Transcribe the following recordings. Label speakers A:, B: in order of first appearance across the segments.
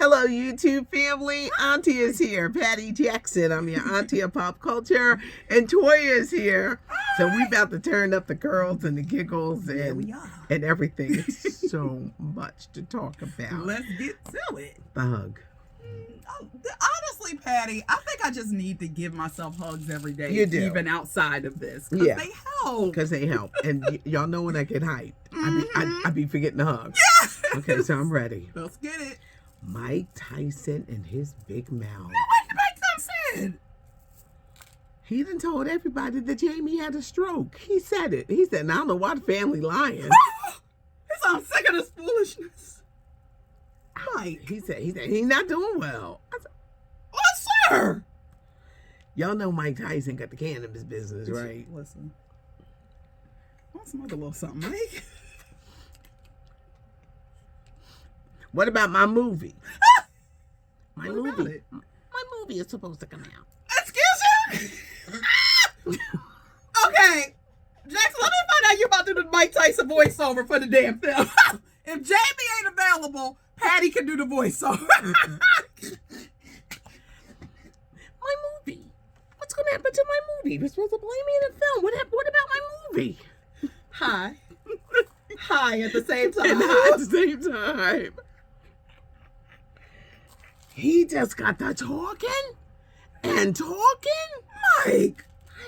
A: Hello, YouTube family. Auntie is here. Patty Jackson. I'm your auntie of pop culture. And Toya is here. So we about to turn up the curls and the giggles and everything. It's so much to talk about.
B: Let's get to it.
A: The hug.
B: Honestly, Patty, I think I just need to give myself hugs every day.
A: You do.
B: Even outside of this. Because they help.
A: Because they help. And y'all know when I get hyped, I be forgetting to hug.
B: Yes!
A: Okay, so I'm ready.
B: Let's get it.
A: Mike Tyson and his big mouth.
B: Now, what did Mike Tyson?
A: He done told everybody that Jamie had a stroke. He said it. He said, I don't know why the family lying.
B: I'm sick of this foolishness. Mike.
A: He said he's not doing well. I said,
B: Yes, sir.
A: Y'all know Mike Tyson got the cannabis business, right?
B: Listen. I want some other little something, Mike.
A: What about my movie? My
B: What about
A: movie.
B: it?
A: My movie is supposed to come out.
B: Excuse you? Okay. Jackson, let me find out you're about to do the Mike Tyson voiceover for the damn film. If Jamie ain't available, Patty can do the voiceover.
A: My movie. What's going to happen to my movie? You're supposed to play me in a film. What about my movie?
B: Hi. Hi at the same time.
A: At the same time. He just got the talking and talking.
B: Mike.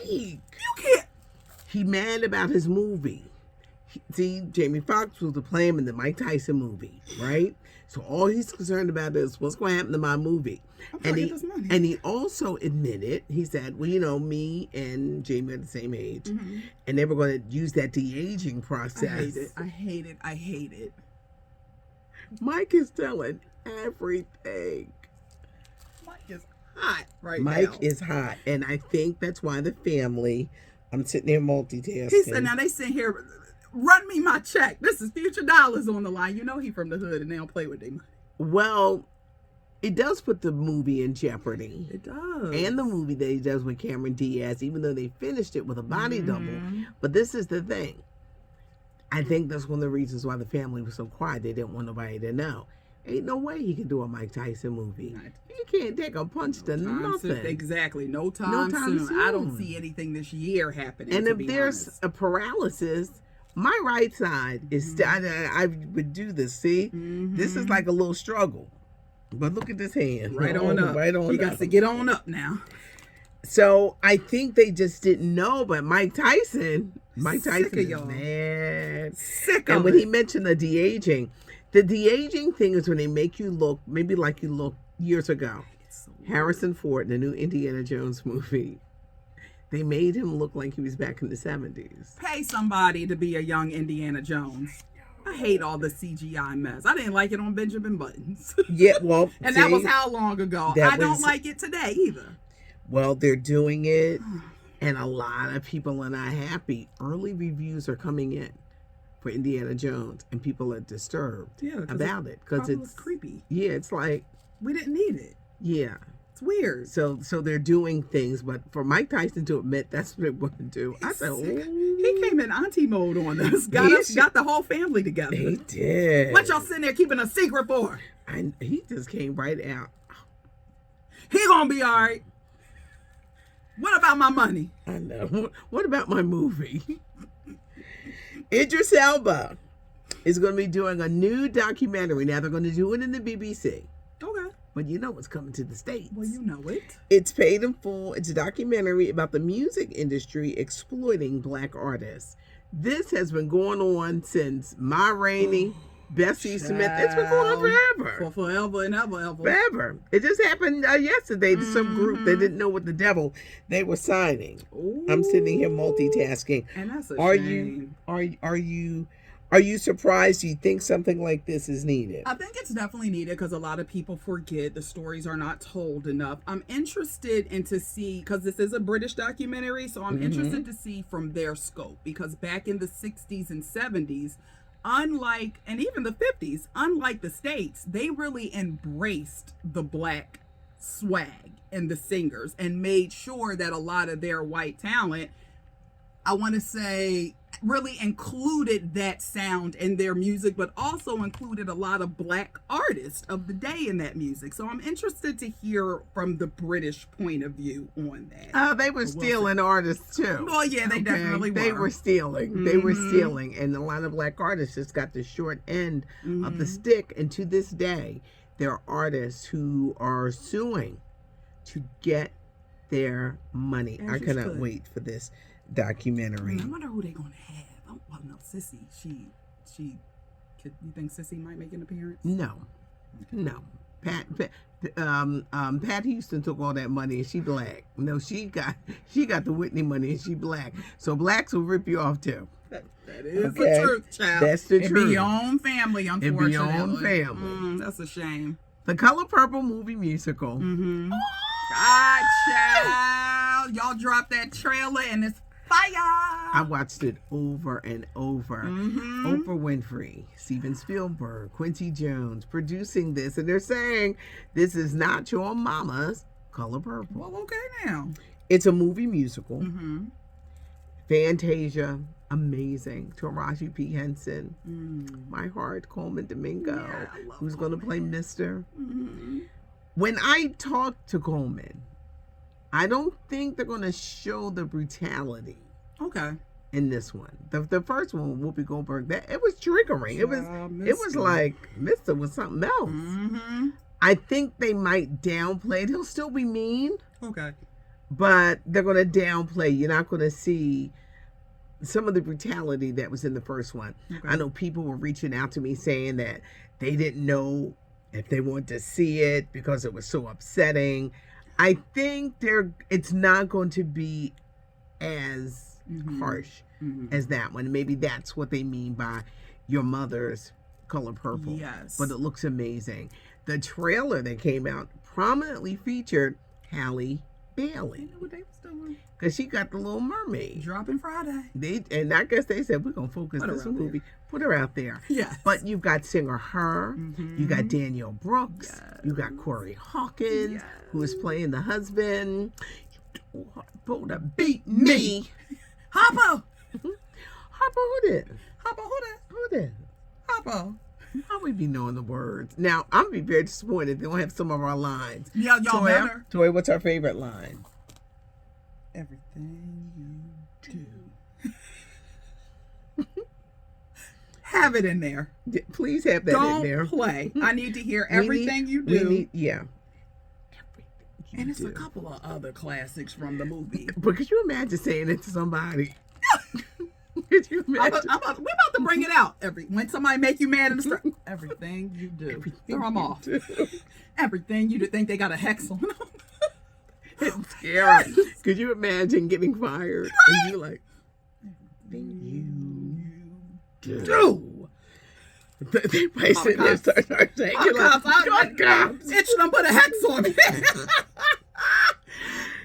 A: You
B: can't.
A: He mad about his movie. See, Jamie Foxx was to play him in the Mike Tyson movie, right? So all he's concerned about is what's going to happen to my movie. And he also admitted, he said, well, you know, me and Jamie are the same age, and they were going to use that de-aging process.
B: I hate it.
A: Mike is telling everything.
B: Mike is hot now.
A: Mike is hot, and I think that's why the family. I'm sitting there multitasking.
B: He said, now they sit here, run me my check. This is future dollars on the line. You know he from the hood and they don't play with their money.
A: Well, it does put the movie in jeopardy.
B: It does.
A: And the movie that he does with Cameron Diaz, even though they finished it with a body double. But this is the thing. I think that's one of the reasons why the family was so quiet. They didn't want nobody to know. Ain't no way he can do a Mike Tyson movie. He can't take a punch to nothing.
B: Exactly. No time soon. I don't see anything this year happening.
A: And if there's a paralysis, my right side is, I would do this, see? This is like a little struggle. But look at this hand.
B: Right on up. He got to get on up now.
A: So I think they just didn't know, but Mike Tyson is mad.
B: Sick of it.
A: And when he mentioned the de-aging thing is when they make you look maybe like you looked years ago. Harrison Ford in the new Indiana Jones movie. They made him look like he was back in the 70s.
B: Pay somebody to be a young Indiana Jones. I hate all the CGI mess. I didn't like it on Benjamin Buttons.
A: Yeah, well,
B: and that was how long ago? I don't like it today either.
A: Well, they're doing it, and a lot of people are not happy. Early reviews are coming in for Indiana Jones, and people are disturbed about it because it's
B: creepy.
A: Yeah, it's like
B: we didn't need it.
A: Yeah,
B: it's weird.
A: So they're doing things, but for Mike Tyson to admit that's what they want to do, I said,
B: he came in auntie mode on us. Got the whole family together.
A: He did.
B: What y'all sitting there keeping a secret for?
A: He just came right out.
B: He gonna be all right. What about my money?
A: I know. What about my movie? Idris Elba is going to be doing a new documentary. Now, they're going to do it in the BBC.
B: Okay.
A: But you know what's coming to the States.
B: Well, you know it.
A: It's paid in full. It's a documentary about the music industry exploiting Black artists. This has been going on since Ma Rainey, Bessie Smith. It's been going on forever.
B: For forever and ever.
A: Forever. It just happened yesterday to some group that didn't know what the devil they were signing.
B: Ooh.
A: I'm sitting here multitasking.
B: And that's a
A: shame. Are you surprised? Do you think something like this is needed?
B: I think it's definitely needed because a lot of people forget the stories are not told enough. I'm interested in to see, because this is a British documentary, so I'm interested to see from their scope. Because back in the 60s and 70s, unlike, and even the 50s, unlike the States, they really embraced the Black swag in the singers and made sure that a lot of their white talent, I want to say, really included that sound in their music, but also included a lot of black artists of the day in that music. So I'm interested to hear from the British point of view on that.
A: Oh, they were stealing artists too.
B: Oh yeah, they definitely were.
A: They were stealing. They were stealing, and a lot of black artists just got the short end of the stick. And to this day, there are artists who are suing to get their money. I cannot wait for this documentary.
B: I wonder who they're gonna have. Oh, well, no, Sissy. She. Could you think Sissy might make an appearance?
A: No. Pat Houston took all that money and she black. No, she got the Whitney money and she black. So blacks will rip you off too.
B: That is the truth, child.
A: That's the truth.
B: It be your own family, unfortunately.
A: It be your own family.
B: That's a shame.
A: The Color Purple movie musical.
B: God, child. Y'all dropped that trailer and it's fire.
A: I watched it over and over. Oprah Winfrey, Steven Spielberg, Quincy Jones producing this, and they're saying this is not your mama's Color Purple.
B: Well, okay now.
A: It's a movie musical. Fantasia, amazing. Taraji P. Henson, my heart, Coleman Domingo, who's going to play Mr. When I talk to Coleman, I don't think they're going to show the brutality.
B: Okay.
A: In this one, the first one, Whoopi Goldberg, it was triggering. It was like Mr. was something else. I think they might downplay it. He'll still be mean.
B: Okay.
A: But they're going to downplay. You're not going to see some of the brutality that was in the first one. Okay. I know people were reaching out to me saying that they didn't know if they wanted to see it because it was so upsetting. I think it's not going to be as harsh as that one. Maybe that's what they mean by your mother's Color Purple.
B: Yes.
A: But it looks amazing. The trailer that came out prominently featured Halle Bailey.
B: What they was doing?
A: Because she got the Little Mermaid.
B: Dropping Friday.
A: And I guess they said, we're going to focus this movie. Put her out there.
B: Yes.
A: But you've got singer Her. You got Daniel Brooks.
B: Yes.
A: You got Corey Hawkins, who is playing the husband. You told her to beat me.
B: Hopper!
A: Hopper, who did?
B: Hopper, who did?
A: Who did?
B: Hopper.
A: How we be knowing the words? Now, I'm going to be very disappointed they don't have some of our lines.
B: Yeah, y'all better.
A: Toy, what's our favorite line?
B: Everything you do. Have it in there.
A: Please have that in there.
B: Don't play. I need to hear everything you do. And it's a couple of other classics from the movie.
A: But could you imagine saying it to somebody? Could you imagine?
B: We about to bring it out. When somebody make you mad in the street. Everything you do. Throw them off. Everything you do. Think they got a hex on them.
A: It's scary. Could you imagine getting fired? And you like, everything you do. They might sit there and start saying, you're like,
B: it should have put a hex on me.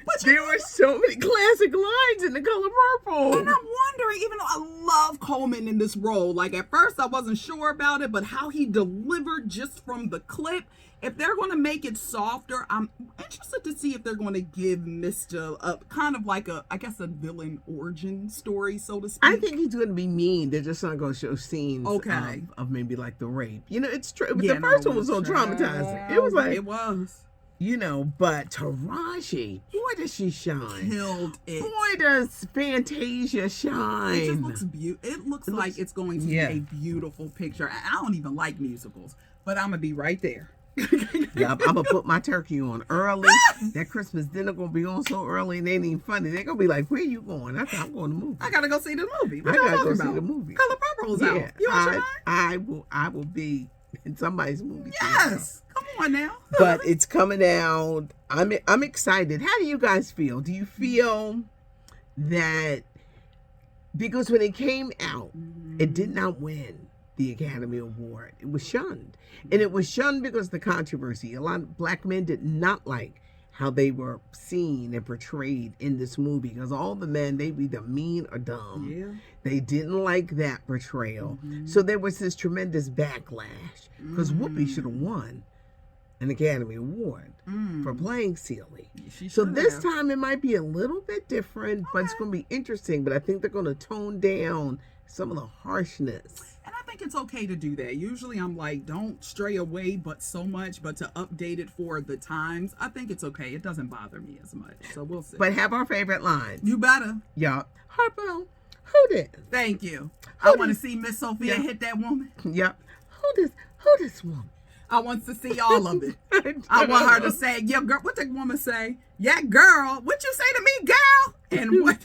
A: But there were so many classic lines in The Color Purple.
B: And I'm wondering, even though I love Coleman in this role, like at first I wasn't sure about it, but how he delivered just from the clip, if they're going to make it softer, I'm interested to see if they're going to give Mr. kind of like a villain origin story, so to speak.
A: I think he's going to be mean. They're just not going to show scenes of maybe like the rape. You know, it's true. But the first one was so traumatizing. It was like...
B: It was.
A: You know, but Taraji, boy, does she shine.
B: Killed it.
A: Boy, does Fantasia shine.
B: It just looks beautiful. It looks like it's going to be a beautiful picture. I don't even like musicals, but I'm going to be right there.
A: Yeah, I'm going to put my turkey on early. That Christmas dinner going to be on so early and they ain't even funny. They're going to be like, where you going? I thought I'm going to the movie.
B: I got to go see the movie.
A: I got to go see the movie.
B: Color Purple's out. You want
A: I will be in somebody's movie.
B: Yes. Come on now.
A: But it's coming out. I'm excited. How do you guys feel? Do you feel that because when it came out, it did not win the Academy Award. It was shunned. And it was shunned because of the controversy. A lot of black men did not like how they were seen and portrayed in this movie because all the men, they be either mean or dumb.
B: Yeah.
A: They didn't like that portrayal. So there was this tremendous backlash because Whoopi should have won an Academy Award for playing Celie. So this time it might be a little bit different, but it's going to be interesting. But I think they're going to tone down some of the harshness.
B: And I think it's okay to do that. Usually I'm like, don't stray away but so much, but to update it for the times, I think it's okay. It doesn't bother me as much. So we'll see.
A: But have our favorite lines.
B: You better.
A: Y'all, Harpo, who this?
B: Thank you. I want to see Miss Sophia hit that woman.
A: Yep. Who this woman?
B: I want to see all of it. I want her to say, yeah, girl, what the woman say? Yeah, girl, what you say to me, girl? And what?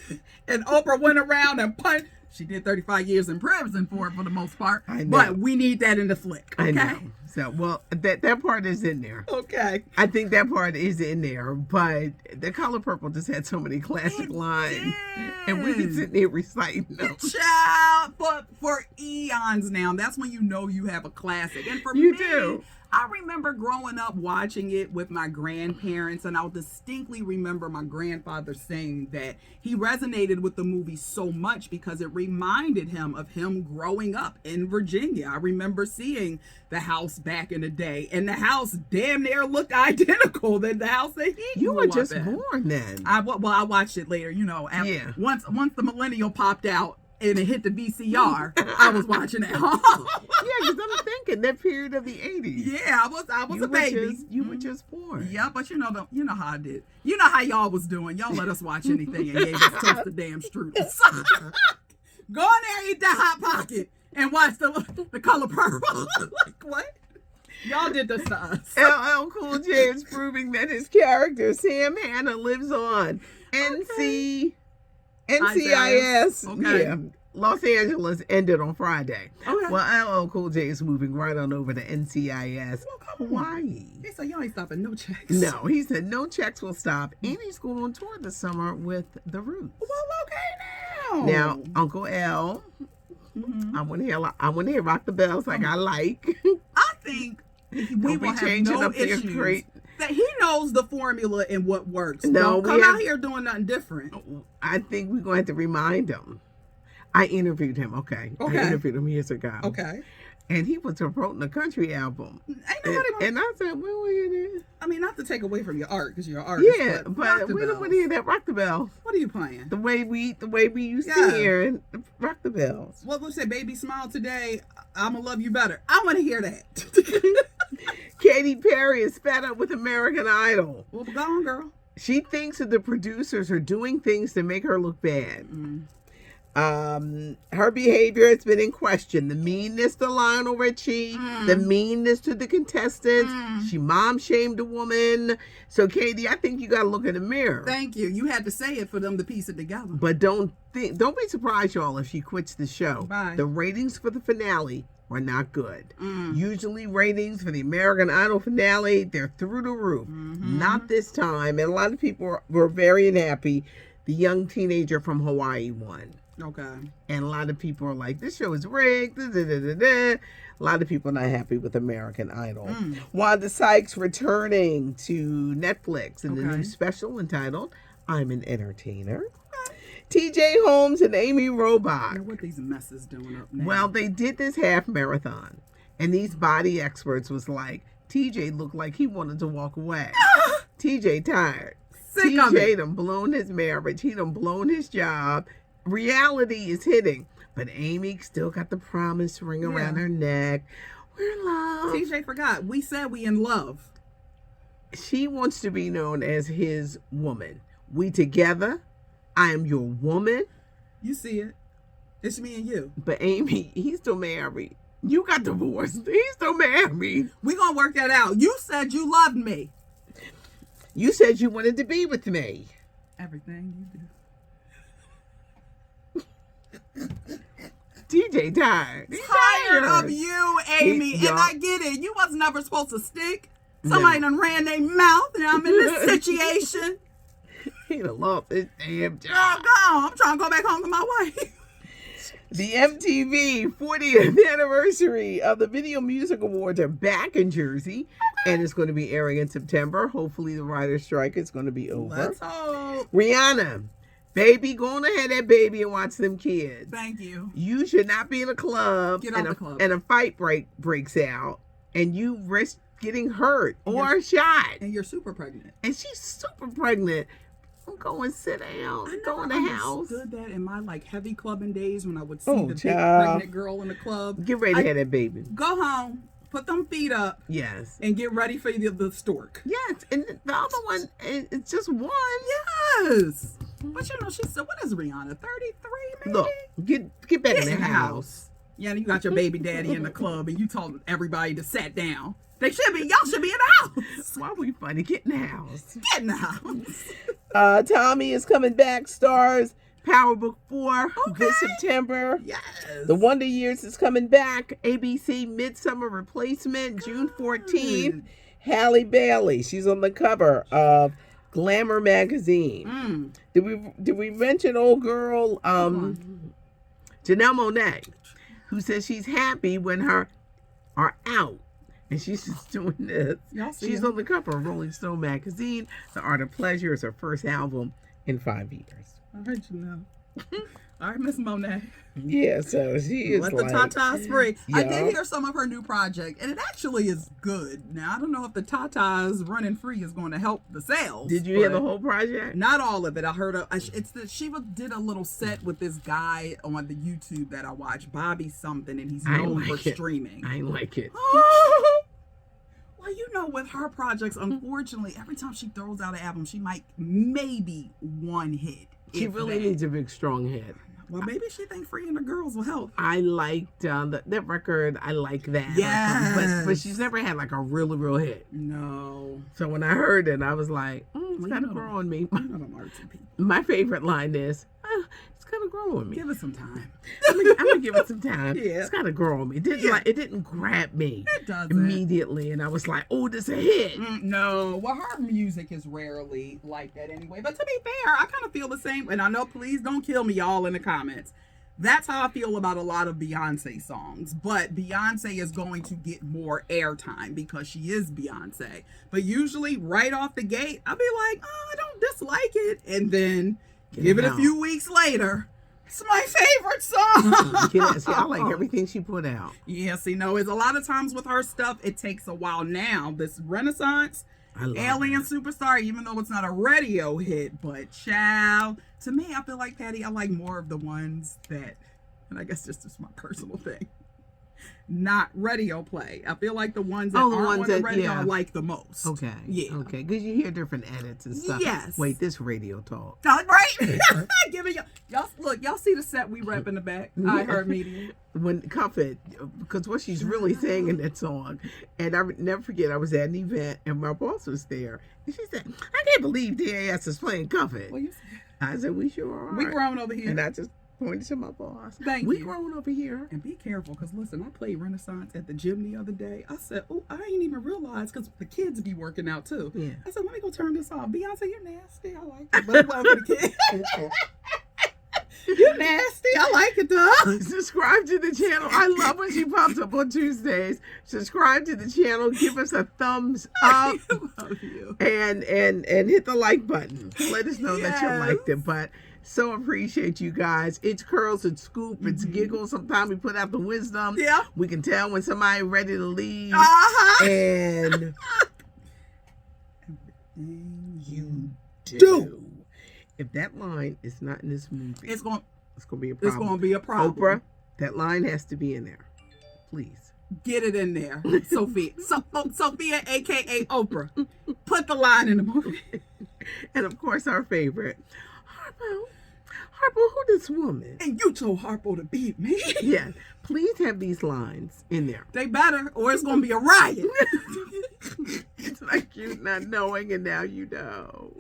B: And Oprah went around and punched. She did 35 years in prison for it for the most part.
A: I know.
B: But we need that in the flick. Okay?
A: I know. So, well, that part is in there.
B: Okay.
A: I think that part is in there. But The Color Purple just had so many classic lines.
B: Did.
A: And we be sitting there reciting them.
B: Child, for eons now. That's when you know you have a classic. And for
A: You
B: me,
A: do.
B: I remember growing up watching it with my grandparents, and I'll distinctly remember my grandfather saying that he resonated with the movie so much because it reminded him of him growing up in Virginia. I remember seeing the house back in the day, and the house damn near looked identical to the house that he
A: You were
B: grew
A: just
B: up in.
A: born then.
B: I watched it later, after,
A: Yeah.
B: Once the millennial popped out and it hit the VCR, I was watching at home.
A: Yeah, because I'm thinking that period of the 80s.
B: Yeah, I was a baby.
A: You were just born.
B: Yeah, but you know how I did. You know how y'all was doing. Y'all let us watch anything and gave us toasted damn strudels. Go in there, eat that Hot Pocket, and watch the Color Purple. Like, what? Y'all did this to us.
A: LL Cool J is proving that his character, Sam Hanna, lives on. NCIS.
B: Okay.
A: Yeah. Los Angeles ended on Friday.
B: Okay.
A: Well, LL Cool J is moving right on over to NCIS.
B: Well, come on.
A: Hawaii.
B: He said, y'all ain't stopping no checks.
A: No, he said no checks will stop. And he's going on tour this summer with The Roots.
B: Well, okay now.
A: Now, Uncle L, I want to hear Rock the Bells like I like.
B: I think we
A: Don't
B: will
A: be
B: have
A: changing
B: no
A: up their
B: issues.
A: great-
B: That he knows the formula and what works.
A: No,
B: Don't come out here doing nothing different.
A: I think we're going to have to remind him. I interviewed him. Okay. I interviewed him years ago.
B: Okay.
A: And he was promoting a country album.
B: Ain't nobody
A: And I said, when were you there?
B: I mean, not to take away from your art, because you're an artist.
A: Yeah,
B: but
A: but we don't want to hear that Rock the Bells.
B: What are you playing?
A: The way we used to hear and Rock the Bells.
B: What was it? Baby Smile Today. I'ma love you better. I want to hear that.
A: Katy Perry is fed up with American Idol.
B: Well, go on, girl.
A: She thinks that the producers are doing things to make her look bad. Her behavior has been in question. The meanness to Lionel Richie, the meanness to the contestants. She mom shamed a woman. So, Katie, I think you got to look in the mirror.
B: Thank you. You had to say it for them to piece it together.
A: But don't be surprised, y'all, if she quits the show.
B: Bye.
A: The ratings for the finale were not good. Usually ratings for the American Idol finale, they're through the roof. Not this time. And a lot of people were very unhappy. The young teenager from Hawaii won.
B: Okay.
A: And a lot of people are like, this show is rigged. Da, da, da, da, da. A lot of people are not happy with American Idol. Wanda Sykes returning to Netflix in the new special entitled I'm an Entertainer. TJ Holmes and Amy Robach.
B: Now, what these messes doing up now?
A: Well, they did this half marathon. And these body experts was like, TJ looked like he wanted to walk away. TJ tired.
B: Sick of
A: TJ
B: it.
A: done blown his marriage. He done blown his job. Reality is hitting. But Amy still got the promise ring around her neck. We're in love.
B: TJ forgot. We said we in love.
A: She wants to be known as his woman. We together. I am your woman.
B: You see it. It's me and you.
A: But Amy, he's still married. You got divorced. He's still married.
B: We gonna work that out. You said you loved me.
A: You said you wanted to be with me.
B: Everything you do.
A: TJ tired.
B: Tired of you, Amy. And I get it. You was never supposed to stick. Somebody done ran their mouth and I'm in this situation.
A: He done lost his damn job.
B: Girl, go. I'm trying to go back home to my wife.
A: The MTV 40th anniversary of the Video Music Awards are back in Jersey. And it's going to be airing in September. Hopefully the writer's strike is going to be over.
B: Let's hope.
A: Rihanna. Baby, go on ahead, that baby, and watch them kids.
B: Thank you.
A: You should not be in a club,
B: Get out the club.
A: and a fight breaks out, and you risk getting hurt or shot.
B: And you're super pregnant.
A: And she's super pregnant. I'm going to sit down.
B: I
A: Go in the house.
B: Understood that in my like heavy clubbing days when I would see the big pregnant girl in the club.
A: Get ready to have that baby.
B: Go home, put them feet up.
A: Yes.
B: And get ready for the stork.
A: Yes. And the other one, it's just one.
B: Yes. But you know, she said, what is Rihanna? 33 maybe?
A: Look, get back in the house.
B: Yeah, you got your baby daddy in the club and you told everybody to sit down. Y'all should be in the house.
A: Why are we funny? Get in the house.
B: Get in the house.
A: Tommy is coming back, stars Power Book 4 this September.
B: Yes.
A: The Wonder Years is coming back. ABC Midsummer Replacement, June 14th. Halle Bailey, she's on the cover of Glamour magazine. Did we mention old girl Janelle Monáe, who says she's happy when her are out? And she's just doing this. She's on the cover of Rolling Stone magazine. The Art of Pleasure is her first album in 5 years.
B: I heard you know. All right, Miss Monáe.
A: Yeah, so she is
B: Let the Tata spray.
A: Yeah.
B: I did hear some of her new project, and it actually is good. Now, I don't know if the Tata's running free is going to help the sales.
A: Did you hear the whole project?
B: Not all of it. I heard did a little set with this guy on the YouTube that I watched, Bobby something, and he's known for streaming.
A: I like it.
B: Well, you know, with her projects, unfortunately, every time she throws out an album, she might maybe one hit.
A: She really needs a big, strong hit.
B: Well, maybe she thinks Free and the Girls will help.
A: I liked that record. I like that.
B: Yes.
A: But she's never had like a really real hit.
B: No.
A: So when I heard it, I was like, it's kind of growing me. My favorite line is, it's kind of growing me.
B: Give it some time.
A: I'm gonna give it some time.
B: Yeah.
A: It's kind of growing me. It didn't grab me immediately, and I was like, oh, this is a hit.
B: No. Well, her music is rarely like that anyway. But to be fair, I kind of feel the same. And I know, please don't kill me, y'all, in the comments. That's how I feel about a lot of Beyonce songs. But Beyonce is going to get more airtime because she is Beyonce. But usually, right off the gate, I'll be like, oh, I don't dislike it. And then give it a few weeks later, it's my favorite song.
A: Yes, I like everything she put out.
B: Yes, you know, it's a lot of times with her stuff, it takes a while. Now, this Renaissance, Alien Superstar, even though it's not a radio hit, but child, to me, I feel like, Patty, I like more of the ones that, and I guess this is my personal thing, not radio play. I feel like the ones that aren't on the radio I like the most.
A: Okay.
B: Yeah.
A: Okay. Because you hear different edits and stuff.
B: Yes.
A: Wait, this radio talk.
B: Right? Give it y'all. Look, y'all see the set we rep in the back. I heard media.
A: When Comfort, because what she's really saying in that song, and I would never forget, I was at an event and my boss was there, and she said, "I can't believe DAS is playing Comfort."
B: Well,
A: I said, "We sure are.
B: We grown over here."
A: And I just pointed to my boss.
B: Thank
A: we
B: you.
A: grown over here.
B: And be careful, because listen, I played Renaissance at the gym the other day. I said, oh, I ain't even realized, because the kids be working out too.
A: Yeah.
B: I said, let me go turn this off. Beyonce, you're nasty. I like it. But it wasn't for the kids. You're nasty. I like it though.
A: Subscribe to the channel. I love when she pops up on Tuesdays. Subscribe to the channel. Give us a thumbs up.
B: I love you.
A: And hit the like button. Let us know that you liked it. But so appreciate you guys. It's Curls, it's Scoop, it's Giggles. Sometimes we put out the wisdom.
B: Yeah.
A: We can tell when somebody ready to leave.
B: Uh-huh.
A: And everything you do. If that line is not in this movie, it's going to be a problem.
B: It's going to be a problem.
A: Oprah, that line has to be in there. Please.
B: Get it in there, Sophia. Sophia, a.k.a. Oprah. Put the line in the movie.
A: And, of course, our favorite, Harpo. Harpo, who this woman?
B: And you told Harpo to beat me.
A: Yeah. Please have these lines in there.
B: They better, or it's going to be a riot.
A: It's like you not knowing, and now you know.